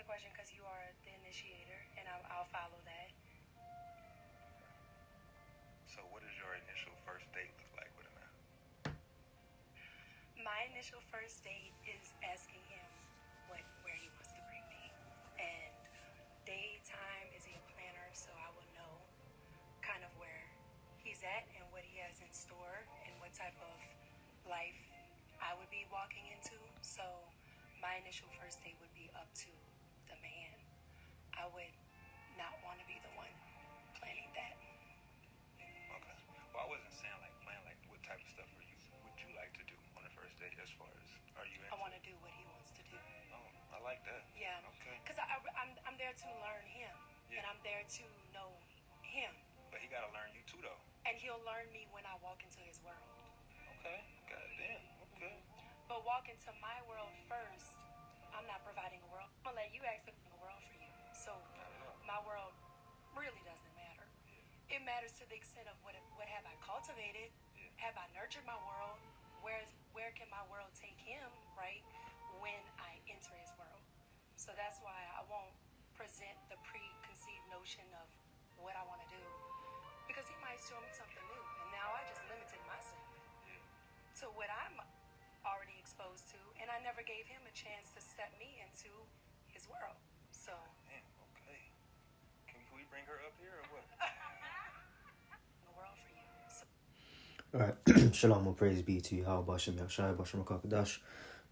the question because you are the initiator, and I'll follow that. So what does your initial first date look like with a man? My initial first date is asking him where he wants to bring me. And daytime is he a planner, so I will know kind of where he's at and what he has in store and what type of life I would be walking into. So my initial first date would be up to the man. I would not want to be the one planning that. Okay. Well, I wasn't saying like plan, like what type of stuff would you like to do on the first date as far as, are you into? I want to do what he wants to do. Oh, I like that. Yeah. Okay. Because I'm there to learn him. Yeah. And I'm there to know him. But he got to learn you too, though. And he'll learn me when I walk into his world. Okay. Goddamn. Okay. But walk into my world first. I'm not providing a world. I'm going to let you ask the world for you. So my world really doesn't matter. Yeah. It matters to the extent of what have I cultivated? Yeah. Have I nurtured my world? Where can my world take him, right, when I enter his world? So that's why I won't present the preconceived notion of what I want to do. Because he might show me something new. And now I just limited myself to what I'm already exposed to, and I never gave him a chance to step me into his world. So damn, okay. Can we bring her up here or what? The world for you. So Alright, shalom and praise be to you. How Bashem Yashai, Bashem Kakadash.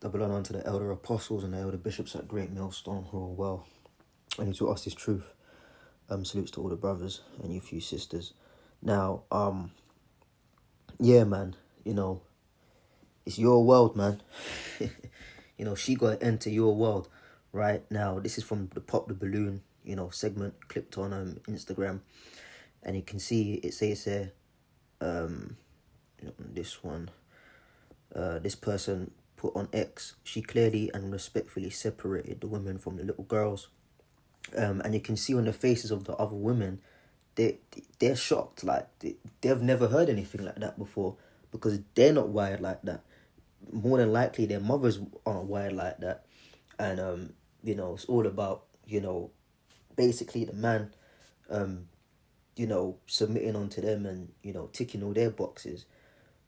Double on to the elder apostles and the elder bishops at Great Millstone who are well. And to us is truth. Salutes to all the brothers and you few sisters. Now, yeah, man, you know, it's your world, man. You know, she got to enter your world. Right now, this is from the Pop the Balloon, you know, segment clipped on Instagram. And you can see it says there, this one, this person put on X, she clearly and respectfully separated the women from the little girls. And you can see on the faces of the other women, they're shocked. Like, they've never heard anything like that before because they're not wired like that. More than likely, their mothers aren't wired like that. And, you know, it's all about, you know, basically the man, you know, submitting onto them and, you know, ticking all their boxes,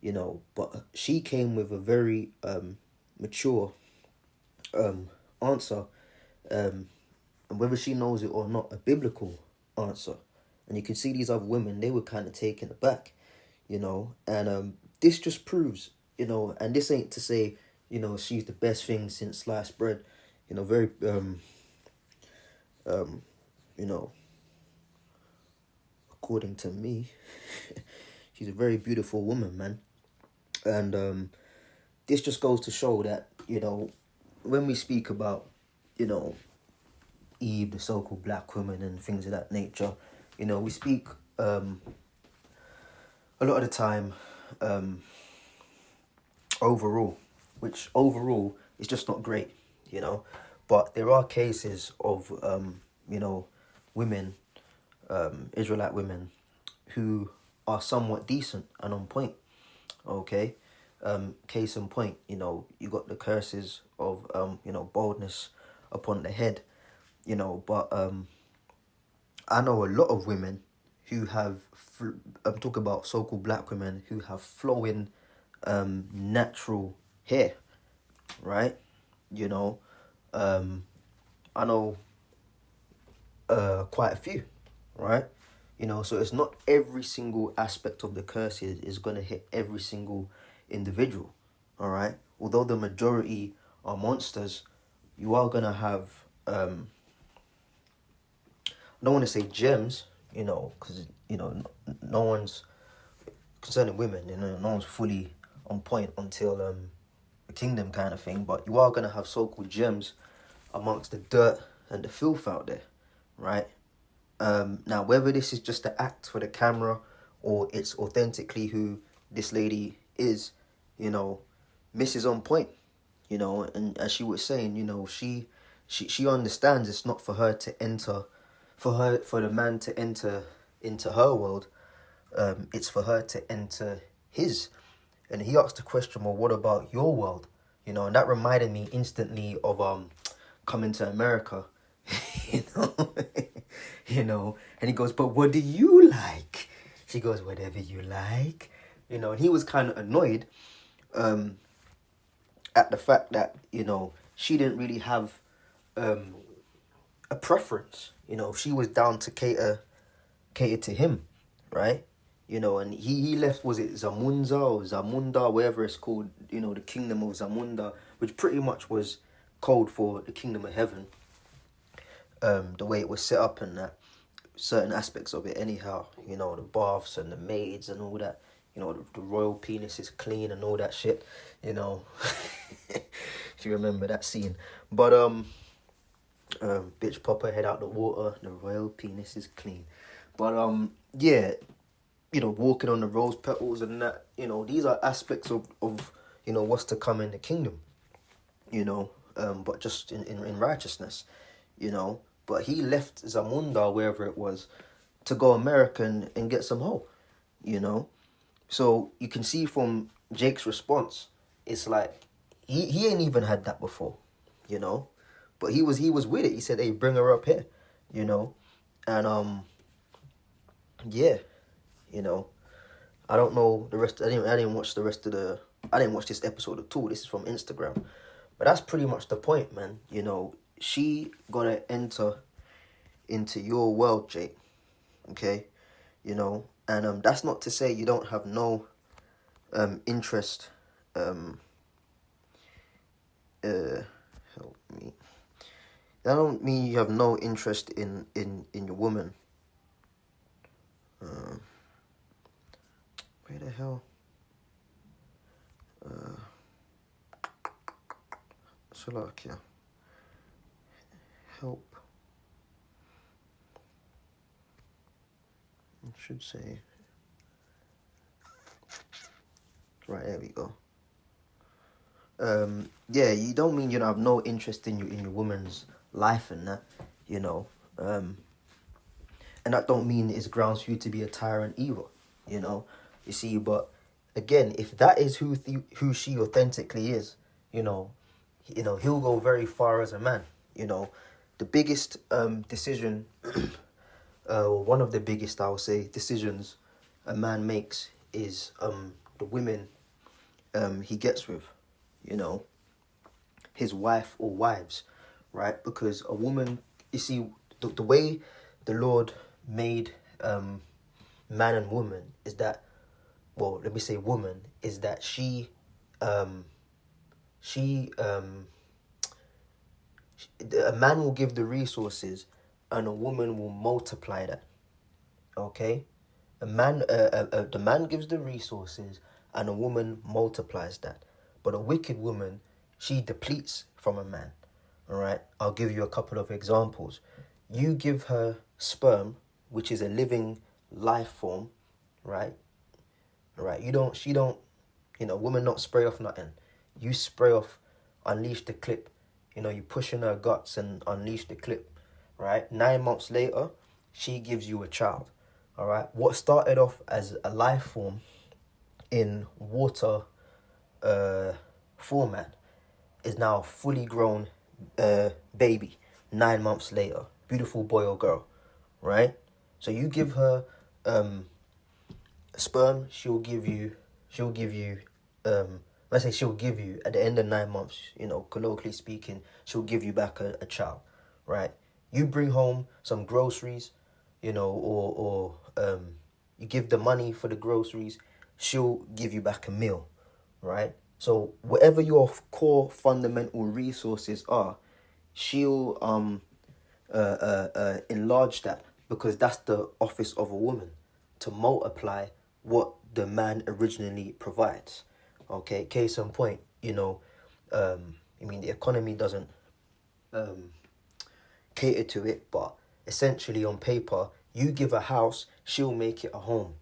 you know. But she came with a very mature answer, and whether she knows it or not, a biblical answer. And you can see these other women, they were kind of taken aback, you know. And this just proves, you know, and this ain't to say, you know, she's the best thing since sliced bread, you know, very, you know, according to me, she's a very beautiful woman, man. And this just goes to show that, you know, when we speak about, you know, Eve, the so-called black woman and things of that nature, you know, we speak a lot of the time overall, which overall is just not great, you know. But there are cases of, you know, women, Israelite women, who are somewhat decent and on point, okay? Case in point, you know, you got the curses of, you know, baldness upon the head, you know, but I know a lot of women who have, I'm talking about so-called black women who have flowing natural hair, right? You know, I know quite a few, right? You know, so it's not every single aspect of the curse is going to hit every single individual, all right? Although the majority are monsters, you are going to have, I don't want to say gems, you know, because, you know, no one's, concerning women, you know, no one's fully on point until the kingdom kind of thing, but you are going to have so-called gems amongst the dirt and the filth out there, right? Now, whether this is just an act for the camera or it's authentically who this lady is, you know, Miss is on point, you know, and as she was saying, you know, she understands it's not for her to enter, for the man to enter into her world, it's for her to enter his. And he asked the question, well, what about your world? You know, and that reminded me instantly of Coming to America. you know, you know. And he goes, but what do you like? She goes, whatever you like, you know. And he was kind of annoyed at the fact that, you know, she didn't really have a preference. You know, she was down to cater to him, right? You know, and he left, was it Zamunza or Zamunda, whatever it's called, you know, the kingdom of Zamunda, which pretty much was code for the kingdom of heaven, the way it was set up and that, certain aspects of it anyhow, you know, the baths and the maids and all that, you know, the royal penis is clean and all that shit, you know, if you remember that scene. But, bitch pop her head out the water, the royal penis is clean. But, yeah, you know, walking on the rose petals and that, you know, these are aspects of you know, what's to come in the kingdom, you know, but just in righteousness, you know. But he left Zamunda, wherever it was, to go America and get some hoe, you know. So you can see from Jake's response, it's like he ain't even had that before, you know. But he was with it. He said, hey, bring her up here, you know. And yeah, you know, I don't know the rest. I didn't watch the rest of the. I didn't watch this episode at all. This is from Instagram, but that's pretty much the point, man. You know, she gotta enter into your world, Jake. Okay, you know, and that's not to say you don't have no interest. Help me. That don't mean you have no interest in your woman. Where the hell? Slovakia. Help. I should say. Right, there we go. Yeah, you don't mean you don't have no interest in your woman's life and that, you know. And that don't mean it's grounds for you to be a tyrant either, you know. You see, but again, if that is who she authentically is, you know, he'll go very far as a man. You know, the biggest decision, one of the biggest, I would say, decisions a man makes is the women he gets with, you know, his wife or wives, right? Because a woman, you see, the way the Lord made man and woman is that, well, let me say woman, is that a man will give the resources and a woman will multiply that. Okay? The man gives the resources and a woman multiplies that. But a wicked woman, she depletes from a man. All right? I'll give you a couple of examples. You give her sperm, which is a living life form, right? Right? She don't, you know, woman not spray off nothing. You spray off, unleash the clip. You know, you push in her guts and unleash the clip, right? 9 months later, she gives you a child, all right? What started off as a life form in water format is now a fully grown baby 9 months later. Beautiful boy or girl, right? So you give her sperm, she'll give you let's say she'll give you at the end of 9 months, you know, colloquially speaking, she'll give you back a child, right? You bring home some groceries, you know, or you give the money for the groceries, she'll give you back a meal, right? So whatever your core fundamental resources are, she'll enlarge that, because that's the office of a woman, to multiply what the man originally provides. Okay, case in point, you know, I mean, the economy doesn't cater to it, but essentially on paper, you give a house, she'll make it a home.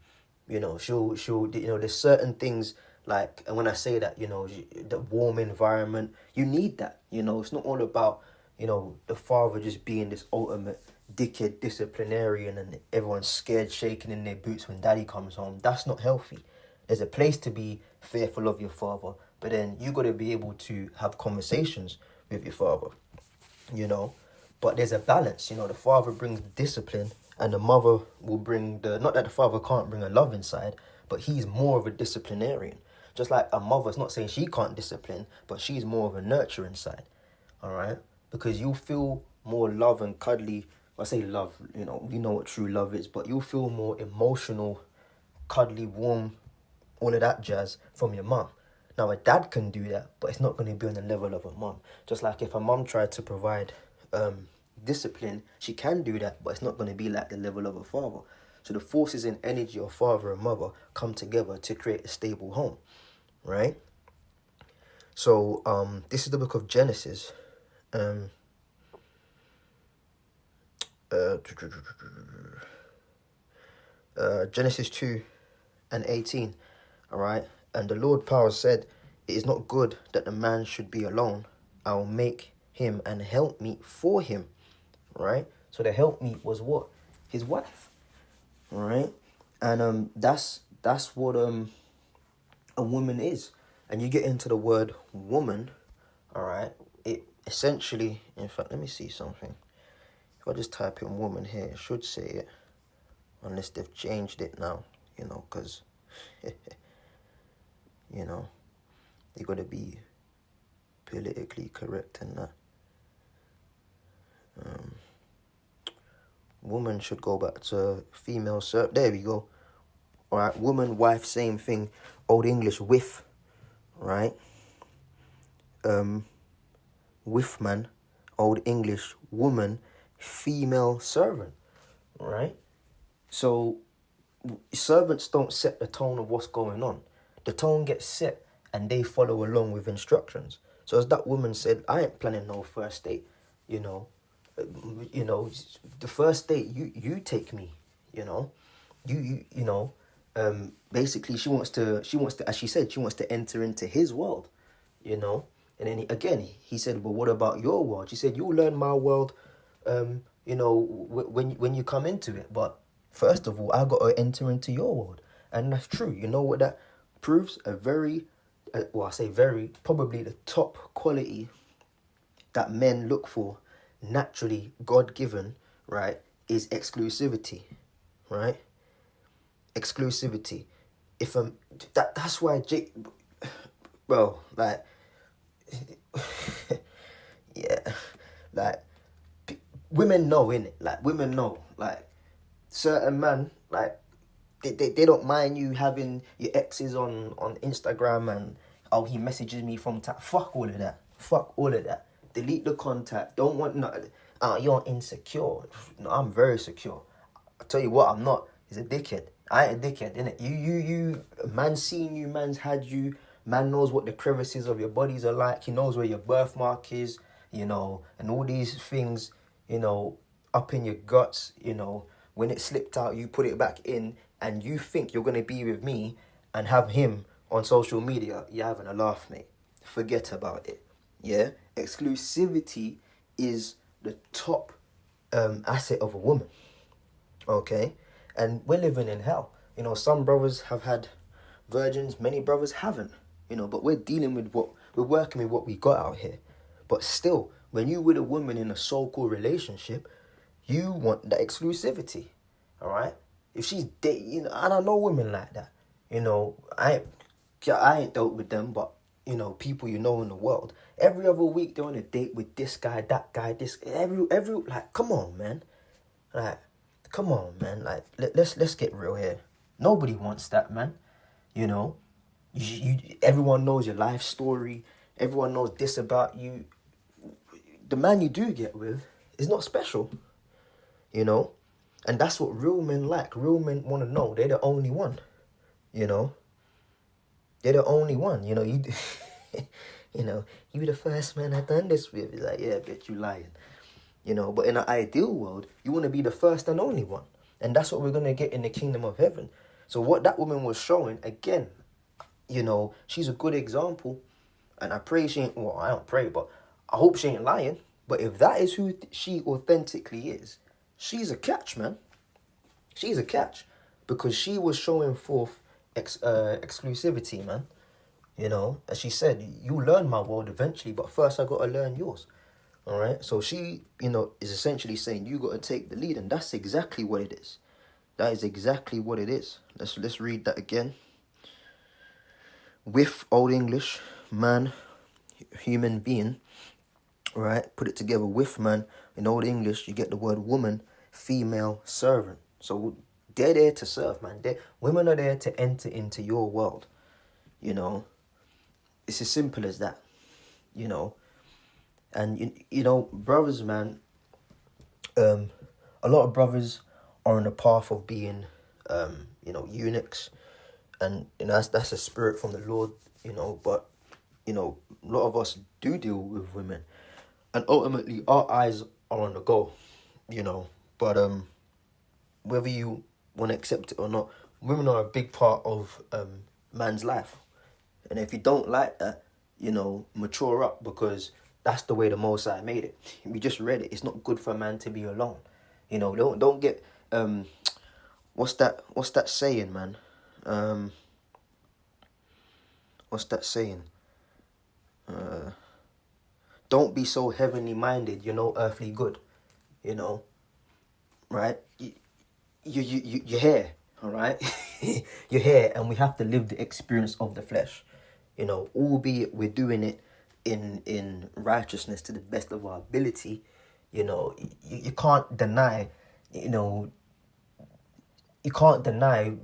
You know, she'll you know, there's certain things like, and when I say that, you know, the warm environment, you need that. You know, it's not all about, you know, the father just being this ultimate dickhead disciplinarian and everyone's scared, shaking in their boots when daddy comes home. That's not healthy. There's a place to be fearful of your father, but then you got to be able to have conversations with your father, you know. But there's a balance, the father brings discipline and the mother will bring not that the father can't bring a love inside, but he's more of a disciplinarian. Just like a mother's not saying she can't discipline, but she's more of a nurturing side. All right? Because you'll feel more love and cuddly. I say love, we know what true love is, but you'll feel more emotional, cuddly, warm, all of that jazz from your mum. Now, a dad can do that, but it's not going to be on the level of a mum. Just like if a mum tried to provide discipline, she can do that, but it's not going to be like the level of a father. So the forces and energy of father and mother come together to create a stable home, right? So this is the book of Genesis. Genesis 2:18, all right? And the Lord Power said, "It is not good that the man should be alone. I will make him an helpmeet for him," right? So the helpmeet was what? His wife, all right? And that's what a woman is. And you get into the word woman, all right? It essentially, in fact, let me see something. If I just type in woman here, it should say it. Unless they've changed it now, because, you got to be politically correct in that. Woman should go back to female, sir. There we go. All right, woman, wife, same thing. Old English, with, right? With man. Old English, woman, female servant, right? So servants don't set the tone of what's going on. The tone gets set and they follow along with instructions. So as that woman said, I ain't planning no first date, the first date, you take me, basically she wants to, as she said, she wants to enter into his world, and then he said, well, what about your world? She said, you'll learn my world, when you come into it, but first of all, I got to enter into your world. And that's true. You know what that proves? Probably the top quality that men look for, naturally, God-given, right, is exclusivity, right? Exclusivity. That's why Jake, bro, like, yeah, like, women know, innit? Like, women know, like, certain man, like, they don't mind you having your exes on Instagram and, he messages me from fuck all of that. Fuck all of that. Delete the contact. Don't want nothing. You're insecure. No, I'm very secure. I tell you what, I'm not. He's a dickhead. I ain't a dickhead, innit? You, man's seen you, man's had you. Man knows what the crevices of your bodies are like. He knows where your birthmark is, and all these things, up in your guts, when it slipped out, you put it back in, and you think you're going to be with me and have him on social media. You're having a laugh, mate. Forget about it. Yeah? Exclusivity is the top asset of a woman. Okay? And we're living in hell. Some brothers have had virgins, many brothers haven't. But we're working with what we got out here. But still, when you're with a woman in a so-called relationship, you want that exclusivity, all right? If she's dating, and I know women like that, I ain't dealt with them, but, people in the world. Every other week, they're on a date with this guy, that guy, this, like, come on, man. Like, come on, man. Like, let's get real here. Nobody wants that, man. Everyone knows your life story. Everyone knows this about you. The man you do get with is not special. And that's what real men like. Real men want to know they're the only one. They're the only one. You you the first man I done this with. He's like, yeah, bitch, you lying. But in an ideal world, you want to be the first and only one. And that's what we're going to get in the kingdom of heaven. So what that woman was showing, again, she's a good example. And I pray she ain't, well, I don't pray, but I hope she ain't lying. But if that is who she authentically is, she's a catch, man. She's a catch. Because she was showing forth exclusivity, man. As she said, you learn my world eventually, but first I got to learn yours. All right. So she, is essentially saying you got to take the lead, and that's exactly what it is. That is exactly what it is. Let's read that again. With Old English, man, human being, right? Put it together with man. In Old English, you get the word woman, female, servant. So they're there to serve, man. Women are there to enter into your world. It's as simple as that. And brothers, man. A lot of brothers are on the path of being, eunuchs, and that's a spirit from the Lord. But a lot of us do deal with women, and ultimately our eyes are on the goal. But whether you want to accept it or not, women are a big part of man's life, and if you don't like that, mature up, because that's the way the Most High made it. We just read it. It's not good for a man to be alone. Don't get what's that saying, man? What's that saying? Don't be so heavenly minded, earthly good. Right? You're here, all right? You're here, and we have to live the experience of the flesh. Albeit we're doing it in righteousness to the best of our ability. You can't deny, you can't deny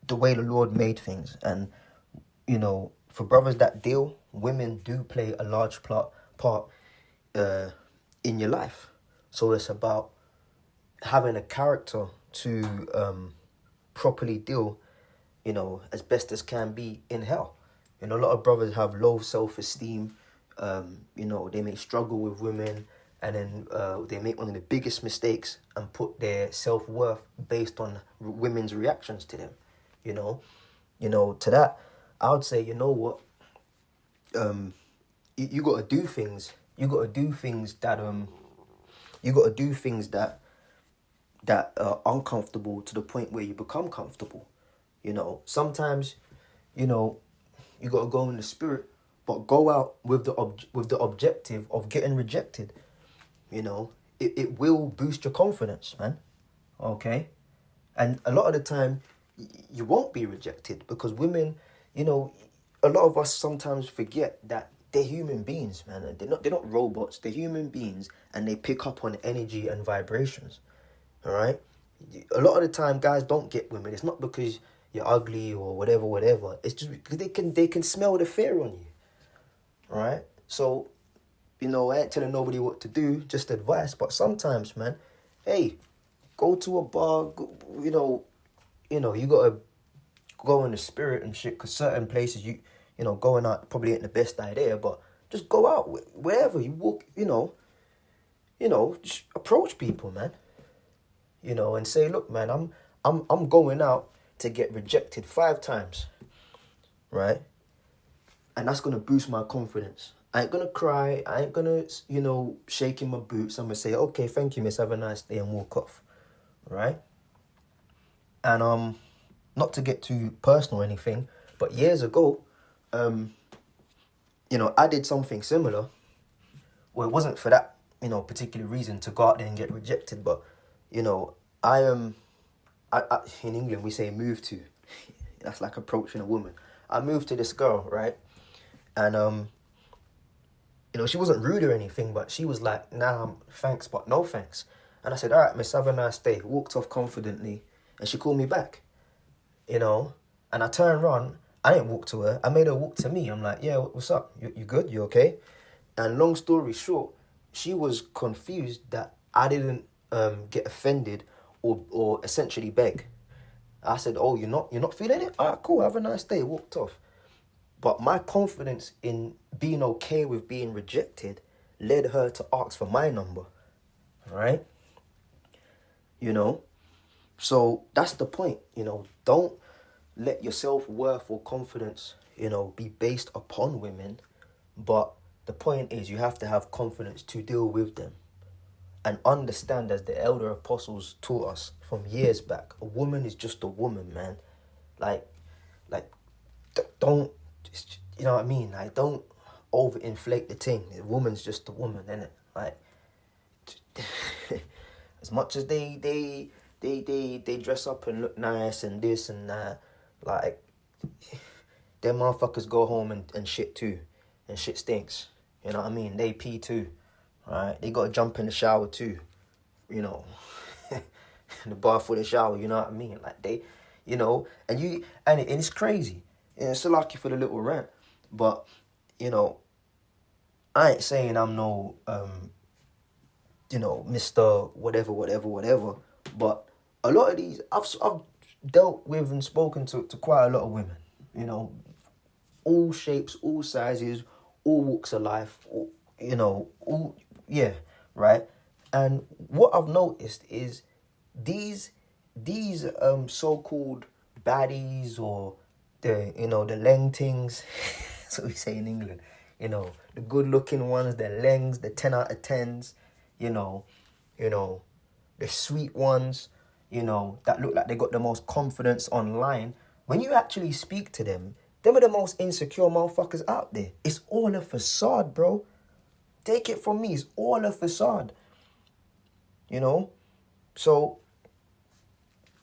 the way the Lord made things. And, for brothers that deal, women do play a large part in your life. So it's about having a character to properly deal, as best as can be in hell. A lot of brothers have low self-esteem. They may struggle with women, and then they make one of the biggest mistakes and put their self-worth based on women's reactions to them. To that, I would say, what? You got to do things. You got to do things that that are uncomfortable to the point where you become comfortable. Sometimes, you got to go in the spirit, but go out with the objective of getting rejected. It will boost your confidence, man. Okay? And a lot of the time, you won't be rejected, because women, a lot of us sometimes forget that they're human beings, man. They're not robots. They're human beings, and they pick up on energy and vibrations. All right? A lot of the time, guys don't get women. It's not because you're ugly or whatever. It's just because they can smell the fear on you. All right? So, I ain't telling nobody what to do, just advice. But sometimes, man, hey, go to a bar. You got to go in the spirit and shit, because certain places, going out probably ain't the best idea. But just go out wherever you walk. Just approach people, man. And say, look, man, I'm going out to get rejected 5 times, right? And that's gonna boost my confidence. I ain't gonna cry. I ain't gonna, shake in my boots. I'm gonna say, okay, thank you, miss, have a nice day, and walk off, right? And not to get too personal or anything, but years ago, I did something similar. Well, it wasn't for that, particular reason to go out there and get rejected, but I in England we say move to. That's like approaching a woman. I moved to this girl, right? And she wasn't rude or anything, but she was like, nah, thanks, but no thanks. And I said, all right, miss, have a nice day. Walked off confidently, and she called me back, and I turned around. I didn't walk to her. I made her walk to me. I'm like, yeah, what's up? You good? You okay? And long story short, she was confused that I didn't get offended or essentially beg. I said, oh, you're not feeling it? All right, cool, have a nice day. Walked off. But my confidence in being okay with being rejected led her to ask for my number, right? So that's the point, don't let your self-worth or confidence, be based upon women. But the point is, you have to have confidence to deal with them. And understand, as the elder apostles taught us from years back, a woman is just a woman, man. Like, don't, you know what I mean? Like, don't overinflate the thing. A woman's just a woman, innit? Like, as much as they dress up and look nice and this and that, like, them motherfuckers go home and shit too. And shit stinks. You know what I mean? They pee too. Right? They gotta jump in the shower too. You know. In the bath for the shower, you know what I mean? Like they, you know, and it's crazy. And it's so lucky for the little rant. But, you know, I ain't saying I'm no you know, Mr. whatever. But a lot of these, I've dealt with and spoken to quite a lot of women. You know, all shapes, all sizes, all walks of life. All, you know, all, yeah, right? And what I've noticed is these so-called baddies, or the, you know, the lengtings, that's what we say in England, you know, the good-looking ones, the lengs, the 10 out of 10s, you know, the sweet ones, you know, that look like they got the most confidence online. When you actually speak to them are the most insecure motherfuckers out there. It's all a facade, bro. Take it from me, it's all a facade. You know? So,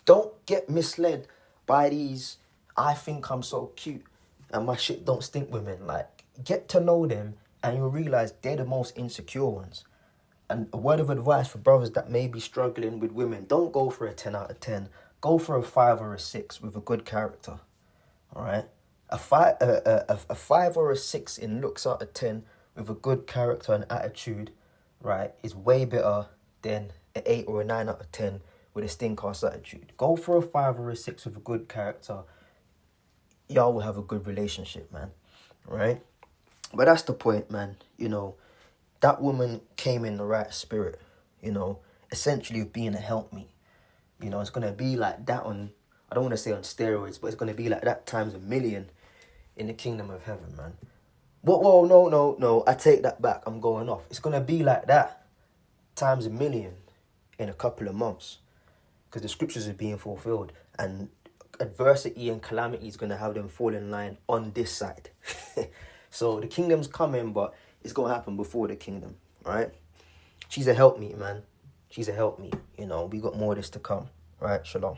don't get misled by these, I think I'm so cute and my shit don't stink women. Like, get to know them and you'll realize they're the most insecure ones. And a word of advice for brothers that may be struggling with women, don't go for a 10 out of 10. Go for a 5 or a 6 with a good character. All right? A 5 or a 6 in looks out of 10 with a good character and attitude, right, is way better than an 8 or a 9 out of 10 with a stink-ass attitude. Go for a 5 or a 6 with a good character. Y'all will have a good relationship, man. Right? But that's the point, man. You know, that woman came in the right spirit, you know, essentially of being a helpme. You know, it's going to be like that on, I don't want to say on steroids, but it's going to be like that times a million in the kingdom of heaven, man. Whoa, no, I take that back. I'm going off. It's going to be like that times a million in a couple of months, because the scriptures are being fulfilled, and adversity and calamity is going to have them fall in line on this side. So the kingdom's coming, but it's going to happen before the kingdom, right? She's a helpmeet, man. She's a helpmeet. You know, we got more of this to come, right? Shalom.